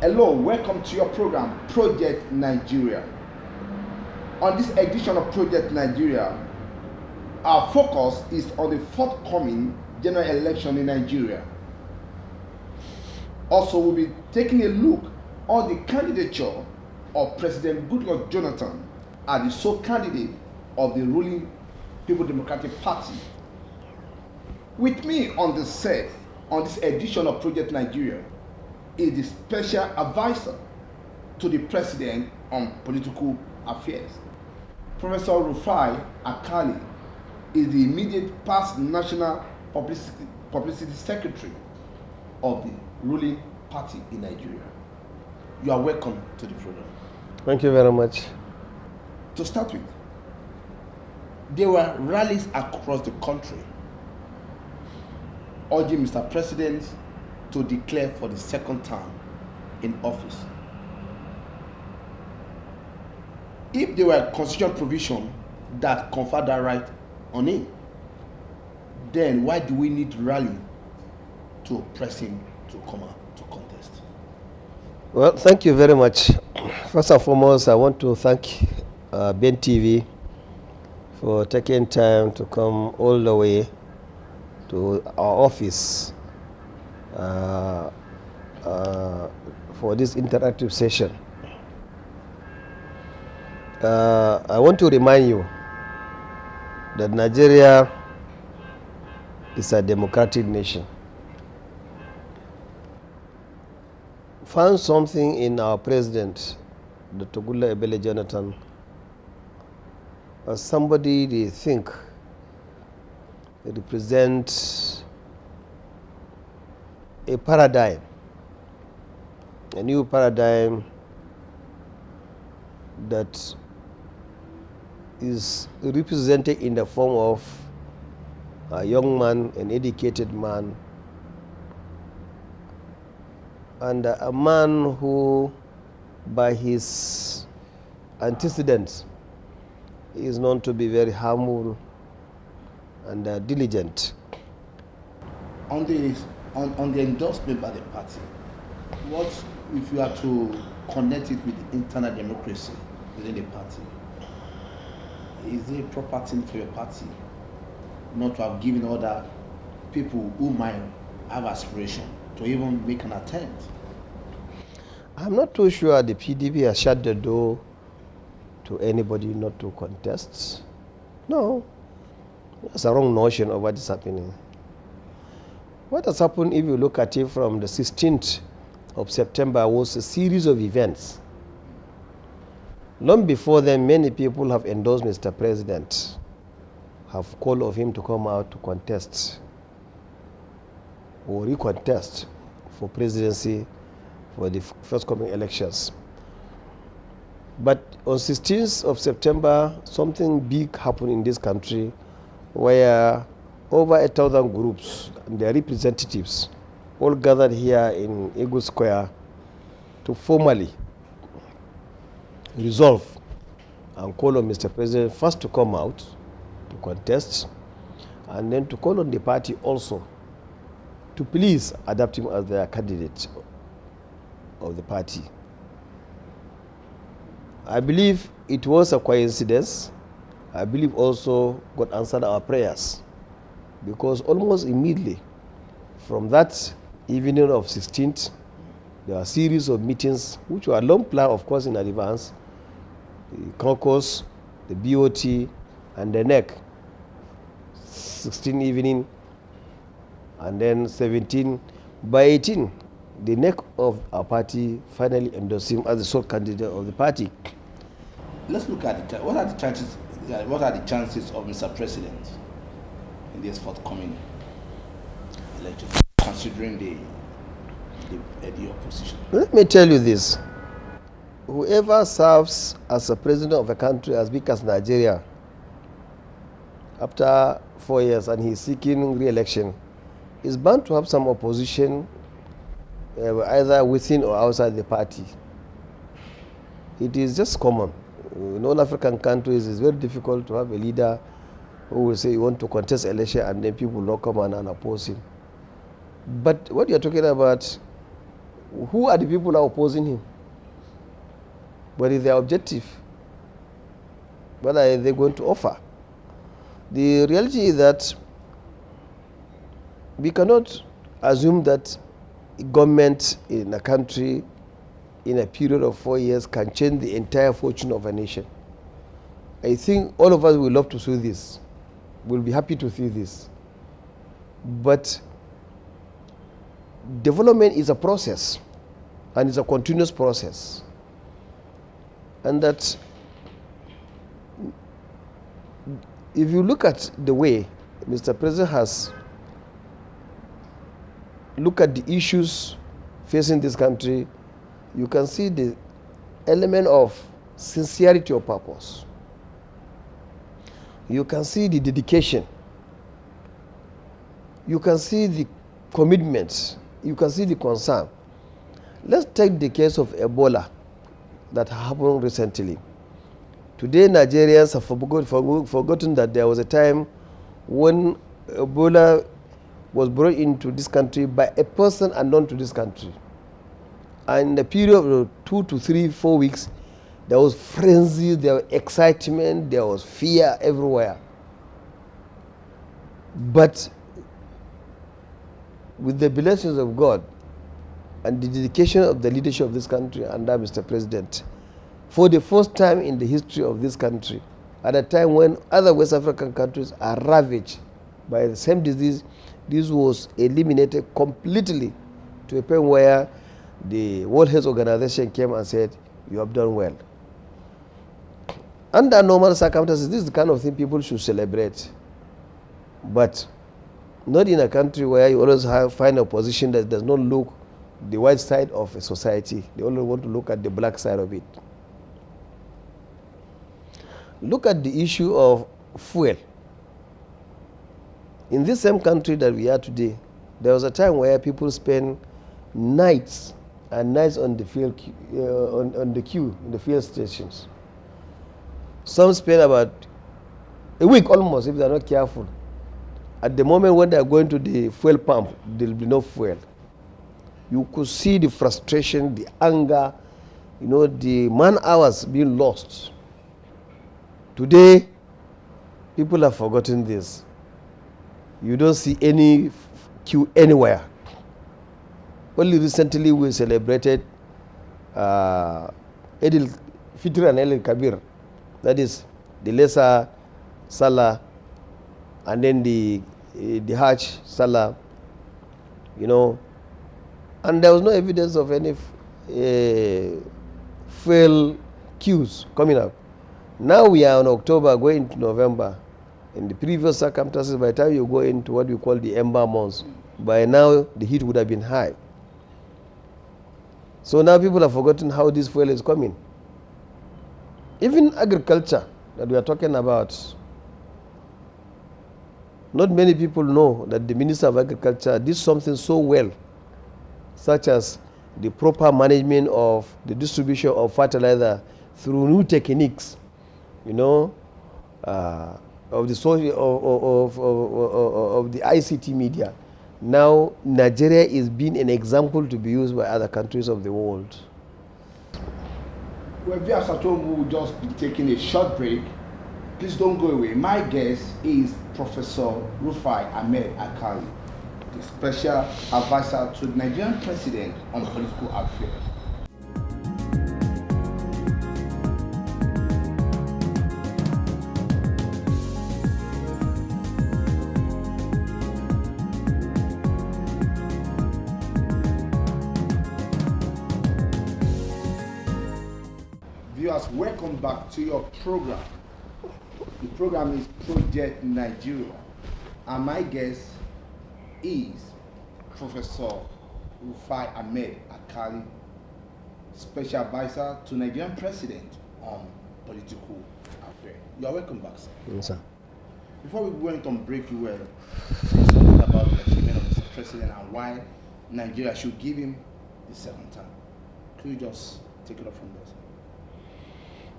Hello, welcome to your program, Project Nigeria. On this edition of Project Nigeria, our focus is on the forthcoming general election in Nigeria. Also, we'll be taking a look on the candidature of President Goodluck Jonathan as the sole candidate of the ruling People Democratic Party. With me on the set, on this edition of Project Nigeria, is the special advisor to the president on political affairs. Professor Rufai Alkali is the immediate past national publicity secretary of the ruling party in Nigeria. You are welcome to the program. Thank you very much. To start with, there were rallies across the country urging Mr. President to declare for the second term in office. If there were constitutional provision that conferred that right on him, then why do we need to rally to press him to come out to contest? Well, thank you very much. First and foremost, I want to thank Ben TV for taking time to come all the way to our office for this interactive session. I want to remind you that Nigeria is a democratic nation. Found something in our president, Dr. Goodluck Jonathan, as somebody they think represents a paradigm, a new paradigm that is represented in the form of a young man, an educated man, and a man who, by his antecedents, is known to be very humble and diligent. On the endorsement by the party, what if you are to connect it with the internal democracy within the party? Is it a proper thing for your party not to have given other people who might have aspiration to even make an attempt? I'm not too sure the PDP has shut the door to anybody not to contest. No, that's a wrong notion of what is happening. What has happened, if you look at it from the 16th of September, was a series of events. Long before then, many people have endorsed Mr. President, have called of him to come out to contest or recontest for presidency for the forthcoming elections. But on 16th of September, something big happened in this country where over 1,000 groups and their representatives all gathered here in Eagle Square to formally resolve and call on Mr. President first to come out to contest, and then to call on the party also to please adopt him as their candidate of the party. I believe it was a coincidence. I believe also God answered our prayers, because almost immediately from that evening of 16th, there were a series of meetings which were long planned, of course, in advance. The caucus, the BOT, and the NEC. 16 evening, and then 17. By 18, the NEC of our party finally endorsed him as the sole candidate of the party. Let's look at what are the chances. What are the chances of Mr. President in this forthcoming election, considering the opposition? Let me tell you this. Whoever serves as a president of a country as big as Nigeria, after 4 years and he's seeking re-election, is bound to have some opposition either within or outside the party. It is just common. In all African countries, it's very difficult to have a leader who will say you want to contest election and then people will not come and oppose him. But what you're talking about, who are the people who are opposing him? What is their objective? What are they going to offer? The reality is that we cannot assume that government in a country in a period of 4 years can change the entire fortune of a nation. I think all of us will love to see this. We'll be happy to see this. But development is a process, and it's a continuous process. And that if you look at the way Mr. President has looked at the issues facing this country, you can see the element of sincerity of purpose. You can see the dedication. You can see the commitment. You can see the concern. Let's take the case of Ebola that happened recently. Today, Nigerians have forgotten that there was a time when Ebola was brought into this country by a person unknown to this country. And in a period of 2 to 3, 4 weeks, there was frenzy, there was excitement, there was fear everywhere. But with the blessings of God and the dedication of the leadership of this country under Mr. President, for the first time in the history of this country, at a time when other West African countries are ravaged by the same disease, this was eliminated completely to a point where the World Health Organization came and said, you have done well. Under normal circumstances, this is the kind of thing people should celebrate. But not in a country where you always find a position that does not look the white side of a society. They only want to look at the black side of it. Look at the issue of fuel. In this same country that we are today, there was a time where people spent nights and nights on the field, on the queue in the fuel stations. Some spend about a week almost if they're not careful. At the moment when they're going to the fuel pump, there will be no fuel. You could see the frustration, the anger, the man hours being lost. Today, people have forgotten this. You don't see any queue anywhere. Only recently we celebrated Eid al-Fitr and Eid al-Kabir. That is the Lesser Salah and then the Hajj Salah, and there was no evidence of any fuel queues coming up. Now we are in October, going into November. In the previous circumstances, by the time you go into what we call the ember months, by now the heat would have been high. So now people have forgotten how this fuel is coming. Even agriculture that we are talking about, not many people know that the Minister of Agriculture did something so well, such as the proper management of the distribution of fertilizer through new techniques, of the of the ICT media. Now Nigeria is being an example to be used by other countries of the world. Well, viewers at home will just be taking a short break. Please don't go away. My guest is Professor Rufai Ahmed Alkali, the special advisor to the Nigerian president on political affairs. Viewers, welcome back to your program. The program is Project Nigeria, and my guest is Professor Rufai Ahmed Alkali, Special Advisor to Nigerian President on Political Affairs. You are welcome back, sir. Yes, sir. Before we went on break, you were saying something about the achievement of Mr. President and why Nigeria should give him the second term. Could you just take it up from there, sir?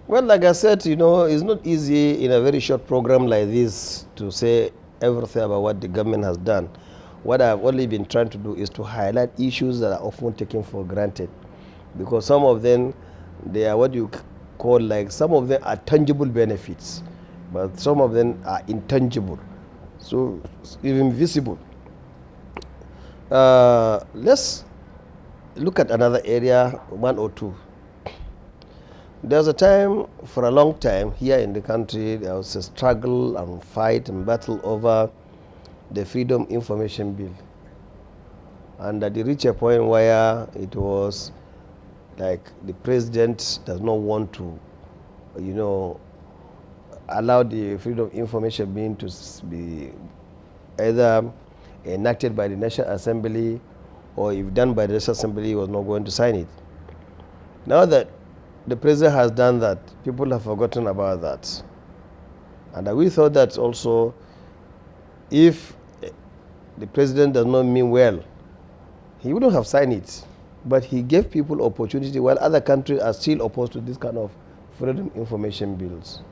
Well, like I said, it's not easy in a very short program like this to say everything about what the government has done. what I've only been trying to do is to highlight issues that are often taken for granted, because some of them, they are what you call, like, some of them are tangible benefits, but some of them are intangible, so even visible. Let's look at another area, one or two. There's a time, for a long time, here in the country, there was a struggle and fight and battle over the Freedom Information Bill. And it reached a point where it was like the president does not want to, allow the Freedom Information Bill to be either enacted by the National Assembly, or if done by the National Assembly, he was not going to sign it. Now that the president has done that, people have forgotten about that. And we thought that also, if the president does not mean well, he wouldn't have signed it. But he gave people opportunity, while other countries are still opposed to this kind of freedom information bills.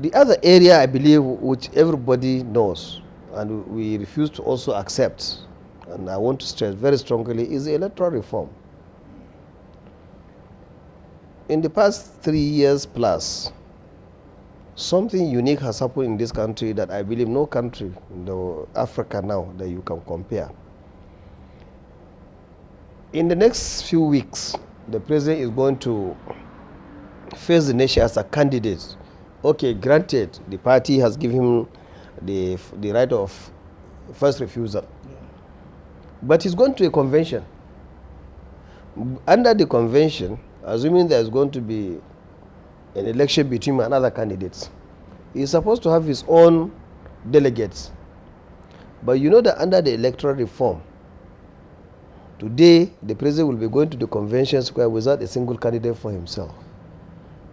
The other area, I believe, which everybody knows, and we refuse to also accept, and I want to stress very strongly, is the electoral reform. In the past 3 years plus, something unique has happened in this country that I believe no country in Africa now that you can compare. In the next few weeks, the president is going to face the nation as a candidate. Okay, granted, the party has given him the right of first refusal. Yeah. But he's going to a convention. Under the convention, assuming there's going to be an election between him and other candidates, he's supposed to have his own delegates. But you know that under the electoral reform, today the president will be going to the convention square without a single candidate for himself.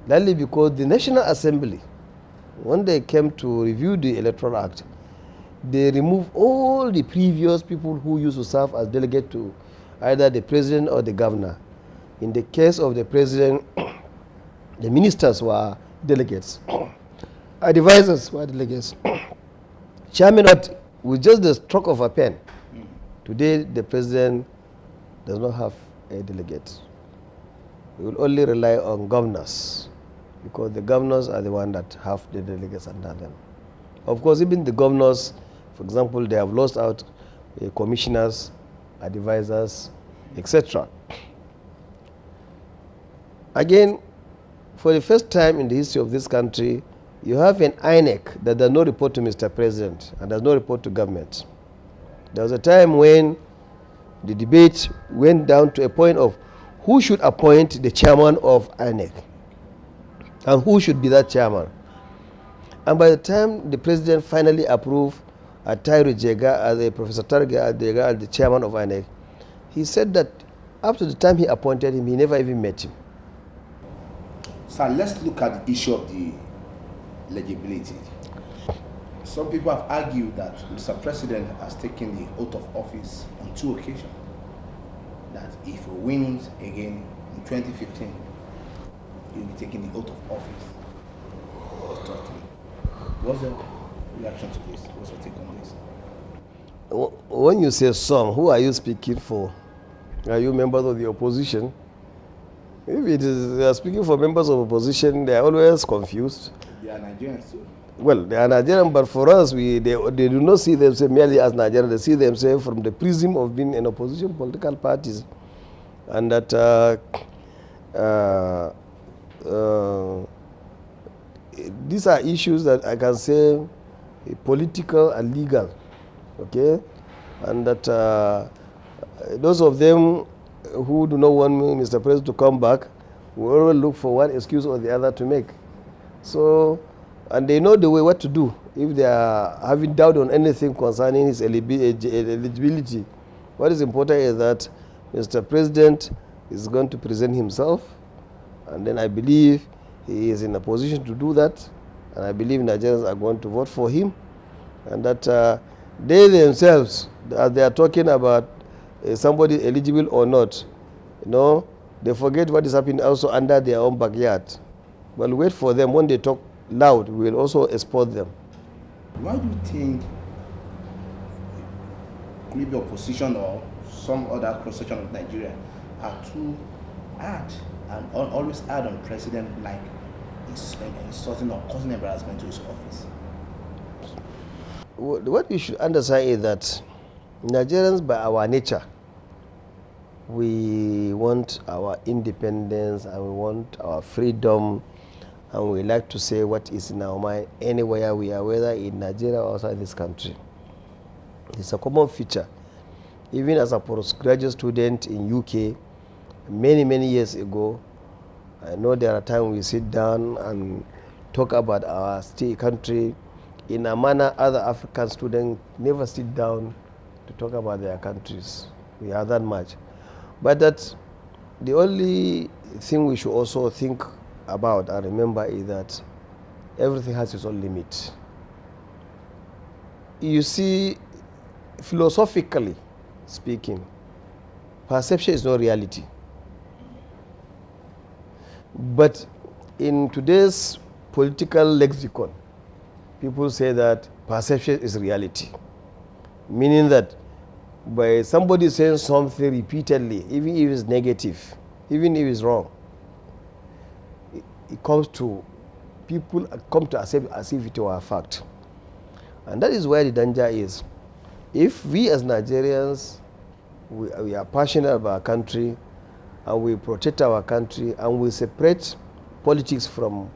Largely because the National Assembly, when they came to review the Electoral Act, they removed all the previous people who used to serve as delegate to either the president or the governor. In the case of the president, the ministers were delegates, advisors were delegates, chairman with just the stroke of a pen. Today, the president does not have a delegate. We will only rely on governors, because the governors are the ones that have the delegates under them. Of course, even the governors, for example, they have lost out commissioners, advisors, etc. Again, for the first time in the history of this country, you have an INEC that does not report to Mr. President and does not report to government. There was a time when the debate went down to a point of who should appoint the chairman of INEC and who should be that chairman. And by the time the president finally approved Atairu Jega as Professor Targa Jega as the chairman of INEC, he said that up to the time he appointed him, he never even met him. So let's look at the issue of the legibility. Some people have argued that Mr. President has taken the oath of office on 2 occasions. That if he wins again in 2015, he will be taking the oath of office. What's the reaction to this? What's your take on this? When you say some, who are you speaking for? Are you members of the opposition? If it is they are speaking for members of opposition, they are always confused. They are Nigerians too. Well, they are Nigerian, but for us, they do not see themselves merely as Nigerians. They see themselves from the prism of being an opposition political parties, and that these are issues that I can say political and legal, okay, and that those of them who do not want Mr. President to come back will always look for one excuse or the other to make. So, and they know the way what to do if they are having doubt on anything concerning his eligibility. What is important is that Mr. President is going to present himself, and then I believe he is in a position to do that, and I believe Nigerians are going to vote for him, and that they themselves, as they are talking about somebody eligible or not, they forget what is happening also under their own backyard. Well, wait for them. When they talk loud, we will also export them. Why do you think maybe opposition or some other cross-section of Nigeria are too hard and always hard on president, like insulting or causing embarrassment to his office. What we should understand is that Nigerians, by our nature, we want our independence and we want our freedom, and we like to say what is in our mind anywhere we are, whether in Nigeria or outside this country. It's a common feature. Even as a postgraduate student in UK, many years ago, I know there are times we sit down and talk about our state country in a manner other African students never sit down to talk about their countries. We are that much. But that the only thing we should also think about and remember is that everything has its own limit. You see, philosophically speaking, perception is not reality. But in today's political lexicon, people say that perception is reality, meaning that by somebody saying something repeatedly, even if it's negative, even if it's wrong, it comes to people come to accept as if it were a fact. And that is where the danger is. If we as Nigerians, we are passionate about our country and we protect our country and we separate politics from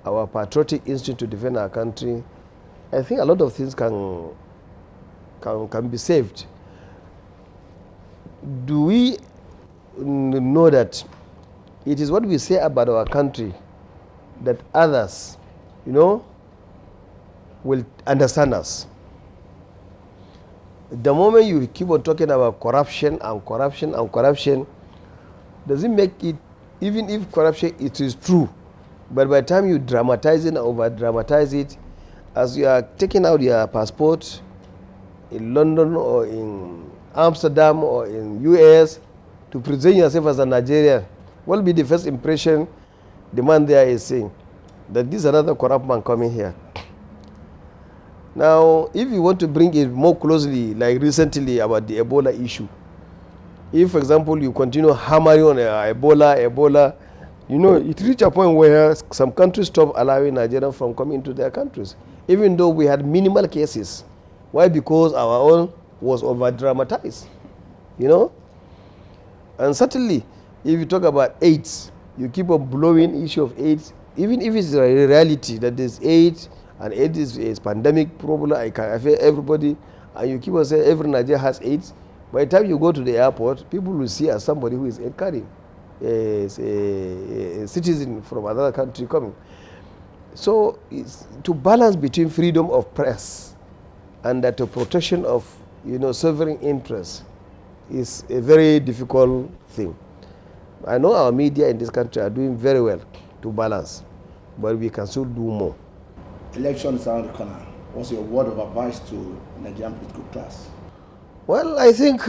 our patriotic instinct to defend our country, I think a lot of things can be saved. Do we know that it is what we say about our country that others, will understand us? The moment you keep on talking about corruption and corruption and corruption, does it make it, even if corruption it is true, but by the time you dramatize it and over dramatize it, as you are taking out your passport in London or in Amsterdam or in US to present yourself as a Nigerian, what will be the first impression the man there is saying? That this is another corrupt man coming here. Now, if you want to bring it more closely, like recently about the Ebola issue, if, for example, you continue hammering on Ebola, it reached a point where some countries stopped allowing Nigerians from coming into their countries, even though we had minimal cases. Why? Because our own was over-dramatized, And certainly, if you talk about AIDS, you keep on blowing issue of AIDS, even if it's a reality that there's AIDS, and AIDS is pandemic problem, it can affect everybody, and you keep on saying every Nigerian has AIDS. By the time you go to the airport, people will see as somebody who is AIDS carrying, a citizen from another country coming. So it's to balance between freedom of press and the protection of sovereign interests is a very difficult thing. I know our media in this country are doing very well to balance, but we can still do more. Election is around the corner. What's your word of advice to Nigerian political class? Well, I think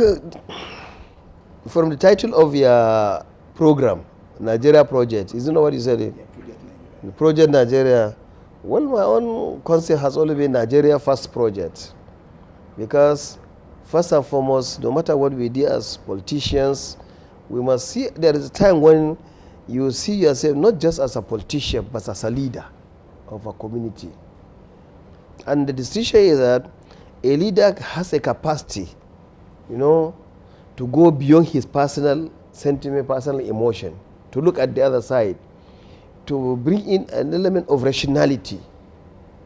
from the title of your program, Nigeria Project, isn't that what you said? Yeah, Project Nigeria. The Project Nigeria. Well, my own concept has always been Nigeria First Project, because first and foremost, no matter what we do as politicians, we must see there is a time when you see yourself not just as a politician, but as a leader of a community. And the distinction is that a leader has a capacity, to go beyond his personal sentiment, personal emotion, to look at the other side, to bring in an element of rationality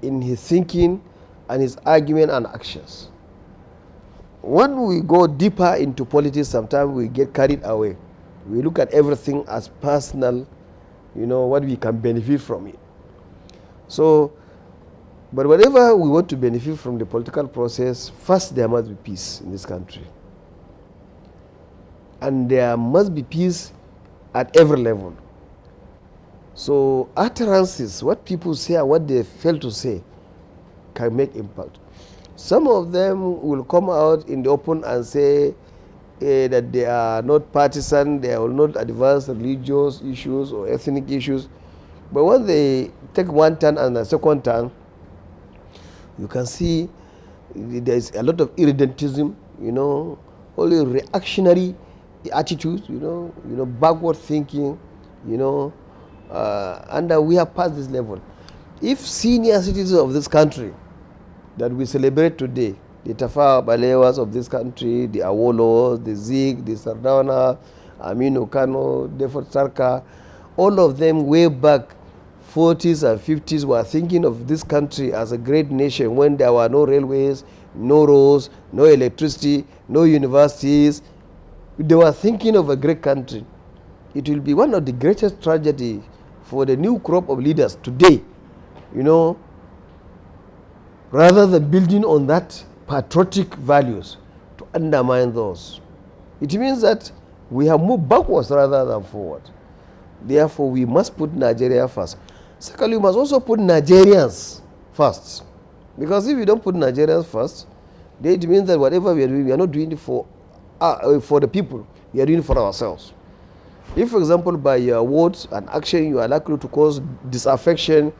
in his thinking and his argument and actions. When we go deeper into politics, sometimes we get carried away. We look at everything as personal, what we can benefit from it. So, but whenever we want to benefit from the political process, first there must be peace in this country. And there must be peace at every level. So utterances, what people say and what they fail to say, can make impact. Some of them will come out in the open and say that they are not partisan, they will not advance religious issues or ethnic issues. But when they take one turn and a second turn, you can see there is a lot of irredentism only reactionary attitudes, backward thinking, and we have passed this level. If senior citizens of this country that we celebrate today, the Tafawa Balewas of this country, the Awolos, the Zig, the Sardauna, Aminu Kano, Defort Sarka, all of them way back 40s and 50s were thinking of this country as a great nation when there were no railways, no roads, no electricity, no universities. They were thinking of a great country. It will be one of the greatest tragedy for the new crop of leaders today, rather than building on that patriotic values, to undermine those. It means that we have moved backwards rather than forward. Therefore, we must put Nigeria first. Secondly, we must also put Nigerians first. Because if we don't put Nigerians first, then it means that whatever we are doing, we are not doing it for the people. We are doing it for ourselves. If, for example, by your words and action, you are likely to cause disaffection,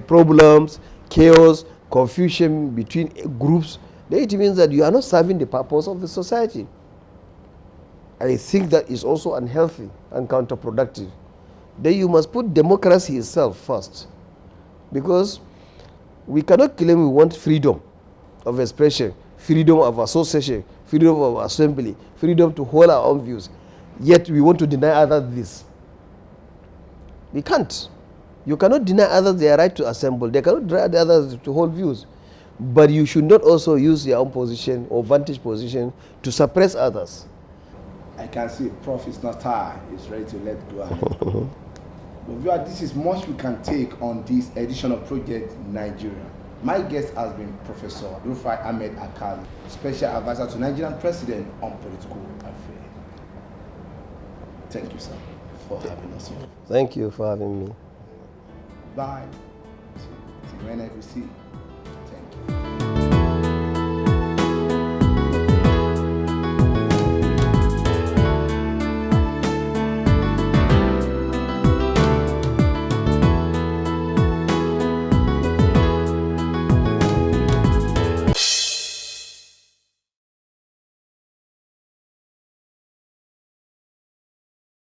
problems, chaos, confusion between groups, then it means that you are not serving the purpose of the society. I think that is also unhealthy and counterproductive. Then you must put democracy itself first. Because we cannot claim we want freedom of expression, freedom of association, freedom of assembly, freedom to hold our own views, yet we want to deny others this. We can't. You cannot deny others their right to assemble. They cannot deny others to hold views. But you should not also use your own position or vantage position to suppress others. I can see Prof is not tired. He's ready to let go. But viewer, this is much we can take on this edition of Project Nigeria. My guest has been Professor Rufai Ahmed Alkali, Special Advisor to Nigerian President on Political Affairs. Thank you, sir, for having us here. Thank you for having me. Bye. See you when I will see you.